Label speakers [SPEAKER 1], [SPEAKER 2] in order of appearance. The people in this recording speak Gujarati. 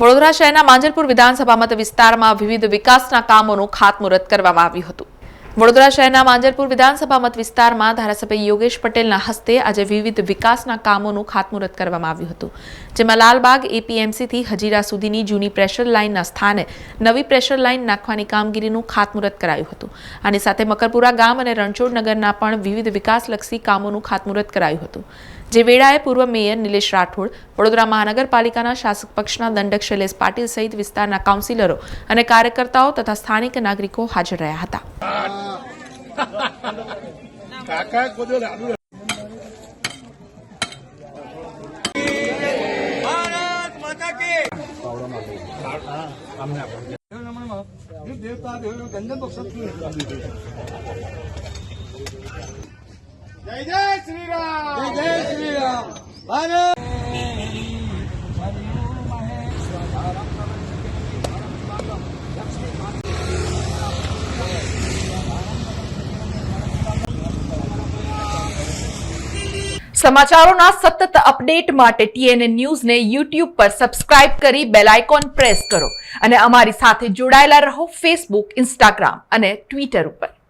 [SPEAKER 1] વડોદરા શહેરના માંજલપુર વિધાનસભા મત વિસ્તારમાં વિવિધ વિકાસના કામોનું ખાતમુહૂર્ત કરવામાં આવ્યું હતું। વડોદરા શહેરના માંજલપુર વિધાનસભા મત વિસ્તારમાં ધારાસભ્ય યોગેશ પટેલના હસ્તે આજે વિવિધ વિકાસના કામોનું ખાતમુહૂર્ત કરવામાં આવ્યું હતું, જેમાં લાલબાગ એપીએમસીથી હજીરા સુધીની જૂની પ્રેશર લાઇનના સ્થાને નવી પ્રેશર લાઇન નાખવાની કામગીરીનું ખાતમુહૂર્ત કરાયું હતું। આની સાથે મકરપુરા ગામ અને રણછોડ નગરના પણ વિવિધ વિકાસલક્ષી કામોનું ખાતમુહૂર્ત કરાયું હતું, જે વેળાએ પૂર્વ મેયર નિલેશ રાઠોડ, વડોદરા મહાનગરપાલિકાના શાસક પક્ષના દંડક શૈલેષ પાટીલ સહિત વિસ્તારના કાઉન્સિલરો અને કાર્યકર્તાઓ તથા સ્થાનિક નાગરિકો હાજર રહ્યા હતા।
[SPEAKER 2] जय जय श्री राम, जय जय श्री राम। भारत
[SPEAKER 1] સમાચારોના સતત અપડેટ માટે TNN ન્યૂઝને YouTube પર સબસ્ક્રાઇબ કરી બેલ આઇકોન પ્રેસ કરો અને અમારી સાથે જોડાયેલા રહો Facebook, Instagram અને Twitter ઉપર।